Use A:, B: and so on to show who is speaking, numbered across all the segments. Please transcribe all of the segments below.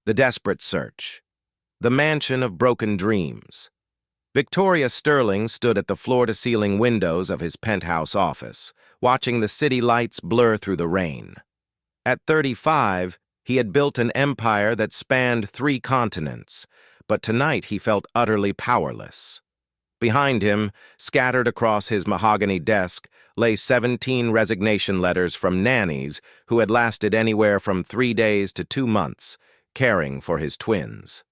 A: The Desperate Search. The Mansion of Broken Dreams. Victoria Sterling stood at the floor-to-ceiling windows of his penthouse office, watching the city lights blur through the rain. At 35, he had built an empire that spanned 3 continents, but tonight he felt utterly powerless. Behind him, scattered across his mahogany desk, lay 17 resignation letters from nannies who had lasted anywhere from 3 days to 2 months, caring for his twins.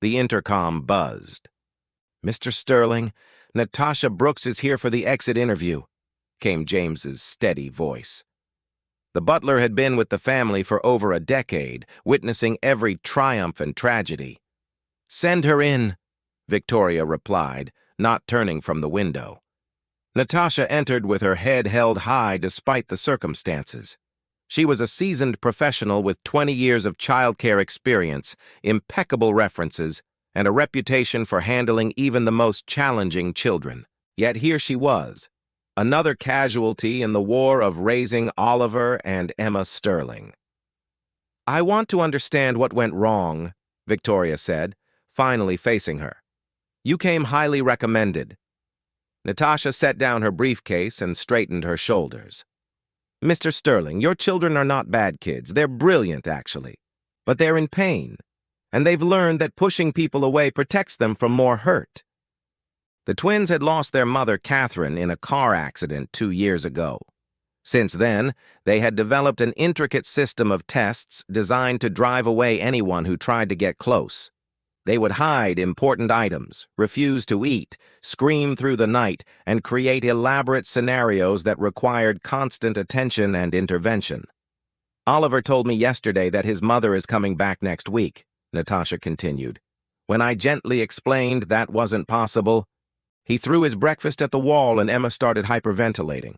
A: The intercom buzzed. "Mr. Sterling, Natasha Brooks is here for the exit interview," came James's steady voice. The butler had been with the family for over a decade, witnessing every triumph and tragedy. "Send her in," Victoria replied, not turning from the window. Natasha entered with her head held high despite the circumstances. She was a seasoned professional with 20 years of childcare experience, impeccable references, and a reputation for handling even the most challenging children. Yet here she was, another casualty in the war of raising Oliver and Emma Sterling. "I want to understand what went wrong," Victoria said, finally facing her. "You came highly recommended." Natasha set down her briefcase and straightened her shoulders. "Mr. Sterling, your children are not bad kids. They're brilliant, actually. But they're in pain, and they've learned that pushing people away protects them from more hurt." The twins had lost their mother, Catherine, in a car accident 2 years ago. Since then, they had developed an intricate system of tests designed to drive away anyone who tried to get close. They would hide important items, refuse to eat, scream through the night, and create elaborate scenarios that required constant attention and intervention. "Oliver told me yesterday that his mother is coming back next week," Natasha continued. "When I gently explained that wasn't possible, he threw his breakfast at the wall and Emma started hyperventilating.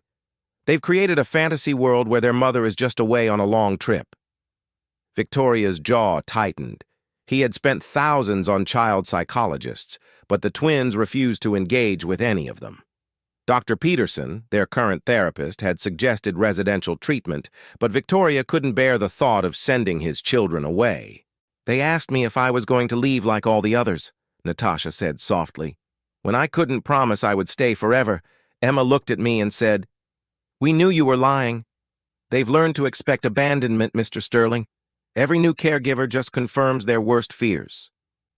A: They've created a fantasy world where their mother is just away on a long trip." Victoria's jaw tightened. He had spent thousands on child psychologists, but the twins refused to engage with any of them. Dr. Peterson, their current therapist, had suggested residential treatment, but Victoria couldn't bear the thought of sending his children away. "They asked me if I was going to leave like all the others," Natasha said softly. "When I couldn't promise I would stay forever, Emma looked at me and said, 'We knew you were lying. They've learned to expect abandonment, Mr. Sterling. Every new caregiver just confirms their worst fears.'"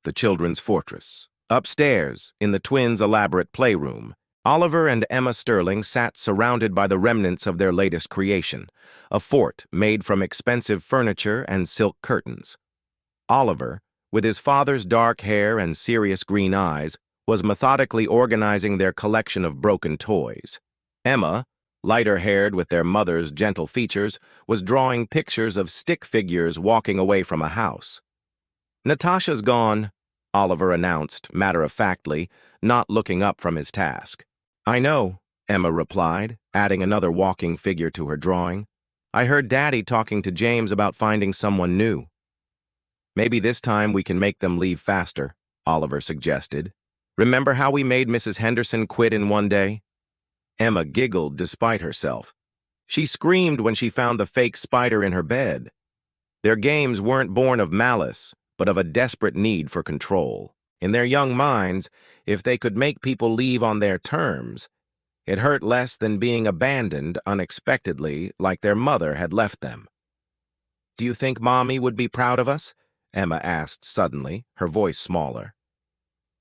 A: The children's fortress. Upstairs, in the twins' elaborate playroom, Oliver and Emma Sterling sat surrounded by the remnants of their latest creation, a fort made from expensive furniture and silk curtains. Oliver, with his father's dark hair and serious green eyes, was methodically organizing their collection of broken toys. Emma, lighter-haired with their mother's gentle features, was drawing pictures of stick figures walking away from a house. "Natasha's gone," Oliver announced, matter-of-factly, not looking up from his task. "I know," Emma replied, adding another walking figure to her drawing. "I heard Daddy talking to James about finding someone new." "Maybe this time we can make them leave faster," Oliver suggested. "Remember how we made Mrs. Henderson quit in one day?" Emma giggled despite herself. She screamed when she found the fake spider in her bed. Their games weren't born of malice, but of a desperate need for control. In their young minds, if they could make people leave on their terms, it hurt less than being abandoned unexpectedly like their mother had left them. "Do you think Mommy would be proud of us?" Emma asked suddenly, her voice smaller.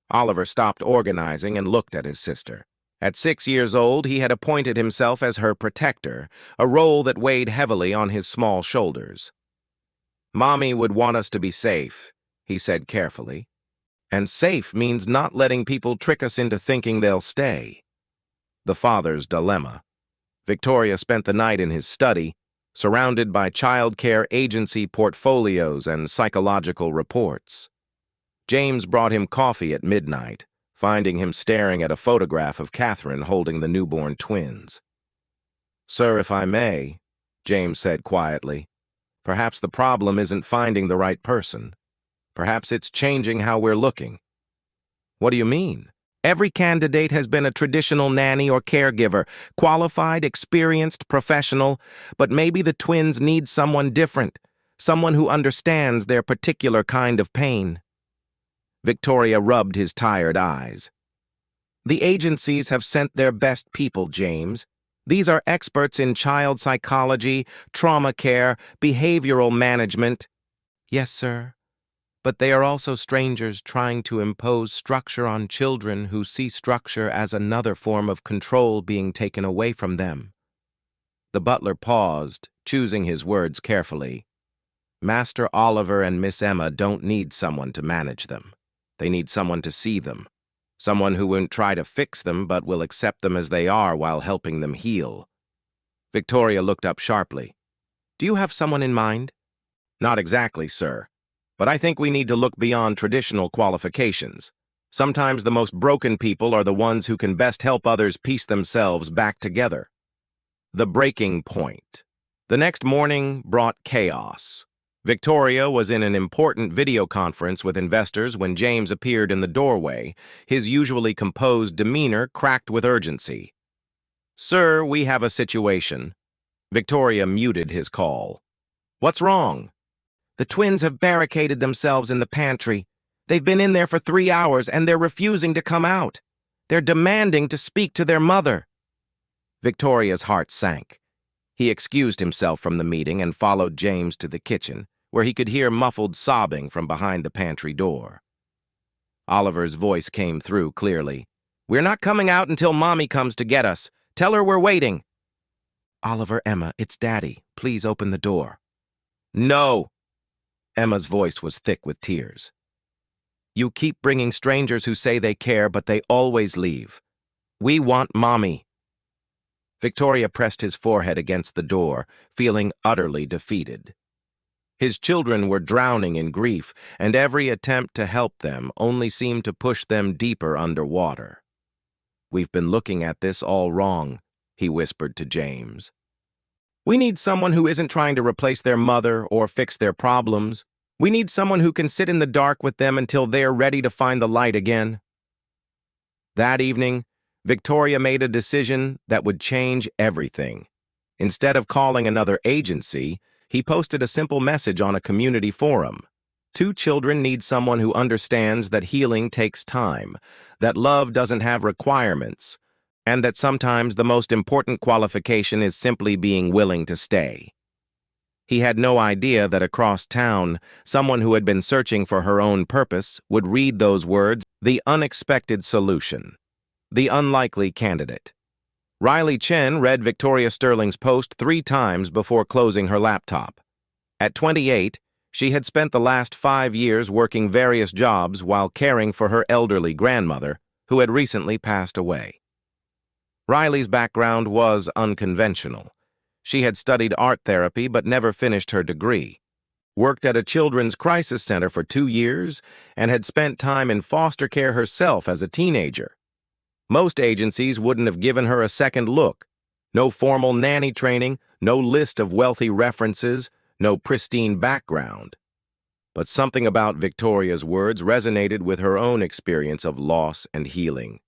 A: Oliver stopped organizing and looked at his sister. At 6 years old, he had appointed himself as her protector, a role that weighed heavily on his small shoulders. "Mommy would want us to be safe," he said carefully. "And safe means not letting people trick us into thinking they'll stay." The father's dilemma. Victoria spent the night in his study, surrounded by child care agency portfolios and psychological reports. James brought him coffee at midnight, finding him staring at a photograph of Catherine holding the newborn twins. "Sir, if I may," James said quietly, "perhaps the problem isn't finding the right person. Perhaps it's changing how we're looking." "What do you mean?" "Every candidate has been a traditional nanny or caregiver, qualified, experienced, professional, but maybe the twins need someone different, someone who understands their particular kind of pain. Victoria rubbed his tired eyes. The agencies have sent their best people, James. These are experts in child psychology, trauma care, behavioral management. Yes, sir. But they are also strangers trying to impose structure on children who see structure as another form of control being taken away from them. The butler paused, choosing his words carefully. Master Oliver and Miss Emma don't need someone to manage them. They need someone to see them. Someone who won't try to fix them but will accept them as they are while helping them heal. Victoria looked up sharply. Do you have someone in mind? Not exactly, sir. But I think we need to look beyond traditional qualifications. Sometimes the most broken people are the ones who can best help others piece themselves back together. The breaking point. The next morning brought chaos. Victoria was in an important video conference with investors when James appeared in the doorway, his usually composed demeanor cracked with urgency. Sir, we have a situation. Victoria muted his call. What's wrong? The twins have barricaded themselves in the pantry. They've been in there for 3 hours and they're refusing to come out. They're demanding to speak to their mother. Victoria's heart sank. He excused himself from the meeting and followed James to the kitchen, where he could hear muffled sobbing from behind the pantry door. Oliver's voice came through clearly. We're not coming out until Mommy comes to get us. Tell her we're waiting. Oliver, Emma, it's Daddy. Please open the door. No. Emma's voice was thick with tears. You keep bringing strangers who say they care, but they always leave. We want Mommy. Victoria pressed his forehead against the door, feeling utterly defeated. His children were drowning in grief, and every attempt to help them only seemed to push them deeper underwater. We've been looking at this all wrong, he whispered to James. We need someone who isn't trying to replace their mother or fix their problems. We need someone who can sit in the dark with them until they're ready to find the light again. That evening, Victoria made a decision that would change everything. Instead of calling another agency, he posted a simple message on a community forum. 2 children need someone who understands that healing takes time, that love doesn't have requirements, and that sometimes the most important qualification is simply being willing to stay. He had no idea that across town, someone who had been searching for her own purpose would read those words, the unexpected solution, the unlikely candidate. Riley Chen read Victoria Sterling's post 3 times before closing her laptop. At 28, she had spent the last 5 years working various jobs while caring for her elderly grandmother, who had recently passed away. Riley's background was unconventional. She had studied art therapy but never finished her degree, worked at a children's crisis center for 2 years, and had spent time in foster care herself as a teenager. Most agencies wouldn't have given her a second look. No formal nanny training, no list of wealthy references, no pristine background. But something about Victoria's words resonated with her own experience of loss and healing.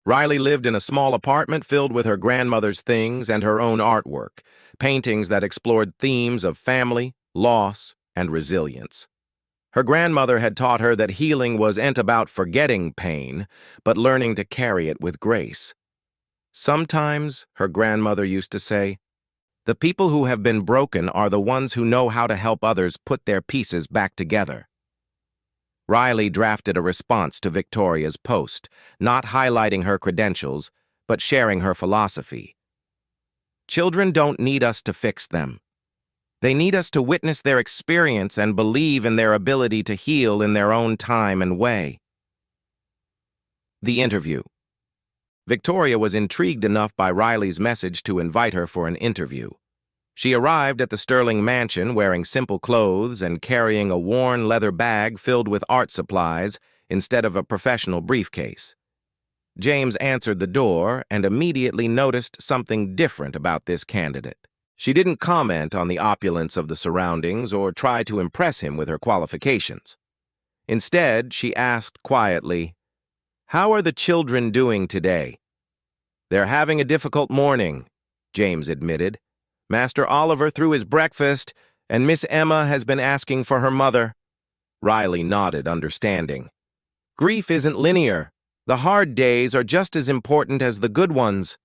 A: Riley lived in a small apartment filled with her grandmother's things and her own artwork, paintings that explored themes of family, loss, and resilience. Her grandmother had taught her that healing wasn't about forgetting pain, but learning to carry it with grace. Sometimes, her grandmother used to say, the people who have been broken are the ones who know how to help others put their pieces back together. Riley drafted a response to Victoria's post, not highlighting her credentials, but sharing her philosophy. Children don't need us to fix them. They need us to witness their experience and believe in their ability to heal in their own time and way. The interview. Victoria was intrigued enough by Riley's message to invite her for an interview. She arrived at the Sterling mansion wearing simple clothes and carrying a worn leather bag filled with art supplies instead of a professional briefcase. James answered the door and immediately noticed something different about this candidate. She didn't comment on the opulence of the surroundings or try to impress him with her qualifications. Instead, she asked quietly, "How are the children doing today?" "They're having a difficult morning," James admitted. "Master Oliver threw his breakfast, And Miss Emma has been asking for her mother. Riley nodded, understanding. Grief isn't linear. The hard days are just as important as the good ones.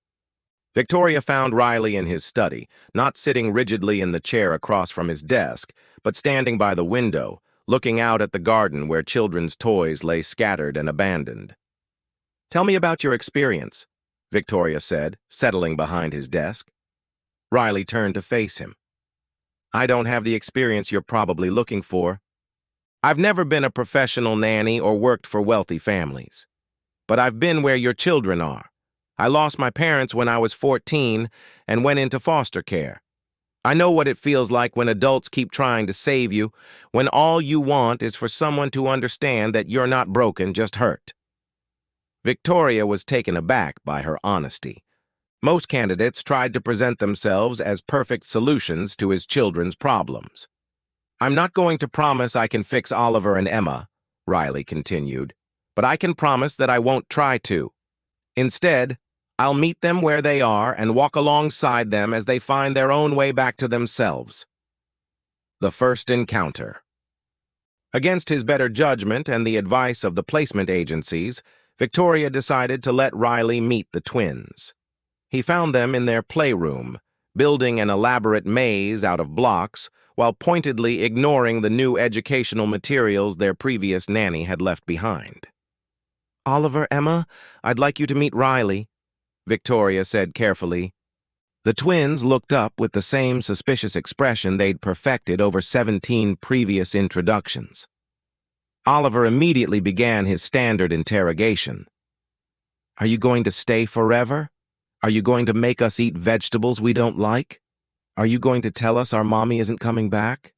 A: Victoria found Riley in his study, not sitting rigidly in the chair across from his desk, but standing by the window, looking out at the garden where children's toys lay scattered and abandoned. Tell me about your experience, Victoria said, settling behind his desk. Riley turned to face him. I don't have the experience you're probably looking for. I've never been a professional nanny or worked for wealthy families. But I've been where your children are. I lost my parents when I was 14 and went into foster care. I know what it feels like when adults keep trying to save you, when all you want is for someone to understand that you're not broken, just hurt. Victoria was taken aback by her honesty. Most candidates tried to present themselves as perfect solutions to his children's problems. I'm not going to promise I can fix Oliver and Emma, Riley continued, but I can promise that I won't try to. Instead, I'll meet them where they are and walk alongside them as they find their own way back to themselves. The first encounter. Against his better judgment and the advice of the placement agencies, Victoria decided to let Riley meet the twins. He found them in their playroom, building an elaborate maze out of blocks, while pointedly ignoring the new educational materials their previous nanny had left behind. Oliver, Emma, I'd like you to meet Riley, Victoria said carefully. The twins looked up with the same suspicious expression they'd perfected over 17 previous introductions. Oliver immediately began his standard interrogation. Are you going to stay forever? Are you going to make us eat vegetables we don't like? Are you going to tell us our mommy isn't coming back?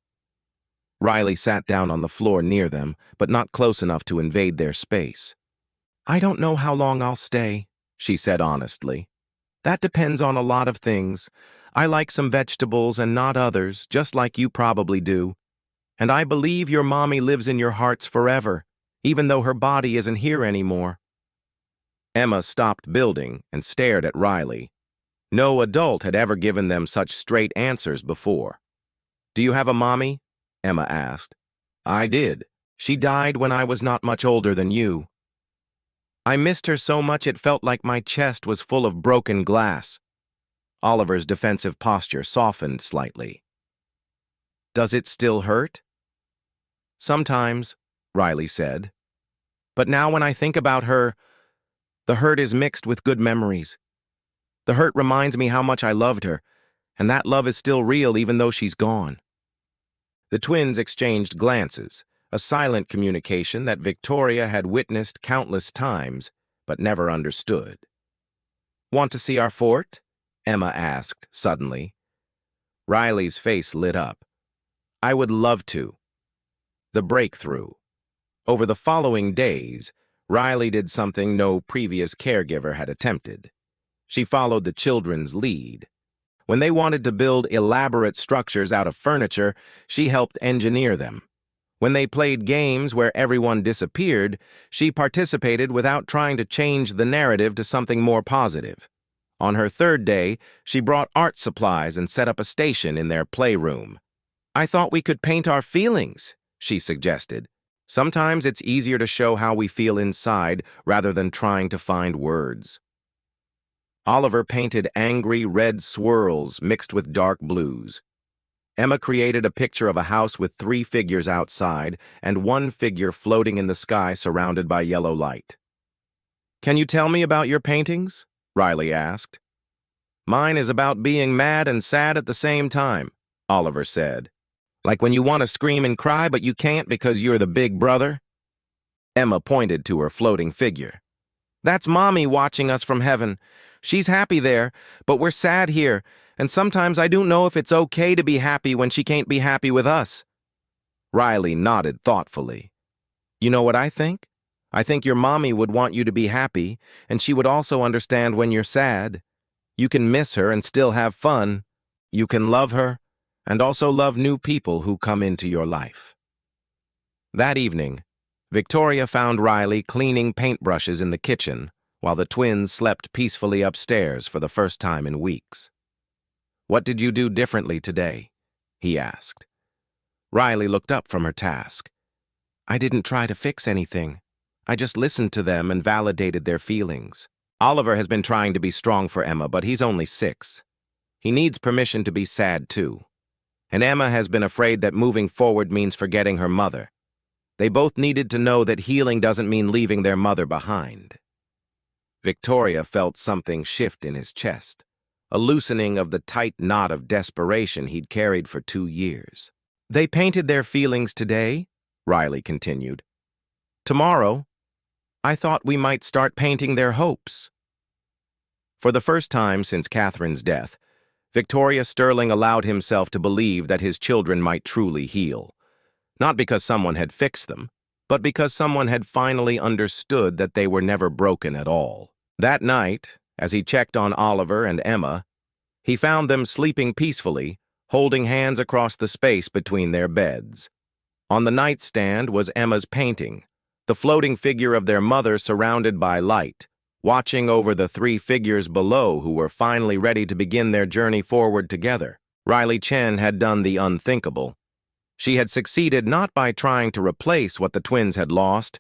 A: Riley sat down on the floor near them, but not close enough to invade their space. I don't know how long I'll stay, she said honestly. That depends on a lot of things. I like some vegetables and not others, just like you probably do. And I believe your mommy lives in your hearts forever, even though her body isn't here anymore. Emma stopped building and stared at Riley. No adult had ever given them such straight answers before. Do you have a mommy? Emma asked. I did. She died when I was not much older than you. I missed her so much it felt like my chest was full of broken glass. Oliver's defensive posture softened slightly. Does it still hurt? Sometimes, Riley said. But now when I think about her, the hurt is mixed with good memories. The hurt reminds me how much I loved her, and that love is still real even though she's gone. The twins exchanged glances, a silent communication that Victoria had witnessed countless times, but never understood. Want to see our fort? Emma asked, suddenly. Riley's face lit up. I would love to. The breakthrough. Over the following days, Riley did something no previous caregiver had attempted. She followed the children's lead. When they wanted to build elaborate structures out of furniture, she helped engineer them. When they played games where everyone disappeared, she participated without trying to change the narrative to something more positive. On her third day, she brought art supplies and set up a station in their playroom. I thought we could paint our feelings, she suggested. Sometimes it's easier to show how we feel inside rather than trying to find words. Oliver painted angry red swirls mixed with dark blues. Emma created a picture of a house with 3 figures outside and 1 figure floating in the sky surrounded by yellow light. Can you tell me about your paintings? Riley asked. Mine is about being mad and sad at the same time, Oliver said. Like when you want to scream and cry but you can't because you're the big brother? Emma pointed to her floating figure. That's Mommy watching us from heaven. She's happy there, but we're sad here, and sometimes I don't know if it's okay to be happy when she can't be happy with us. Riley nodded thoughtfully. You know what I think? I think your mommy would want you to be happy, and she would also understand when you're sad. You can miss her and still have fun. You can love her, and also love new people who come into your life. That evening, Victoria found Riley cleaning paintbrushes in the kitchen while the twins slept peacefully upstairs for the first time in weeks. What did you do differently today? He asked. Riley looked up from her task. I didn't try to fix anything. I just listened to them and validated their feelings. Oliver has been trying to be strong for Emma, but he's only 6. He needs permission to be sad, too. And Emma has been afraid that moving forward means forgetting her mother. They both needed to know that healing doesn't mean leaving their mother behind. Victoria felt something shift in his chest, a loosening of the tight knot of desperation he'd carried for 2 years. They painted their feelings today, Riley continued. Tomorrow, I thought we might start painting their hopes. For the first time since Catherine's death, Victoria Sterling allowed himself to believe that his children might truly heal. Not because someone had fixed them, but because someone had finally understood that they were never broken at all. That night, as he checked on Oliver and Emma, he found them sleeping peacefully, holding hands across the space between their beds. On the nightstand was Emma's painting, the floating figure of their mother surrounded by light, watching over the 3 figures below who were finally ready to begin their journey forward together. Riley Chen had done the unthinkable. She had succeeded not by trying to replace what the twins had lost,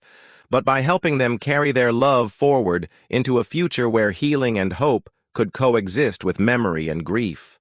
A: but by helping them carry their love forward into a future where healing and hope could coexist with memory and grief.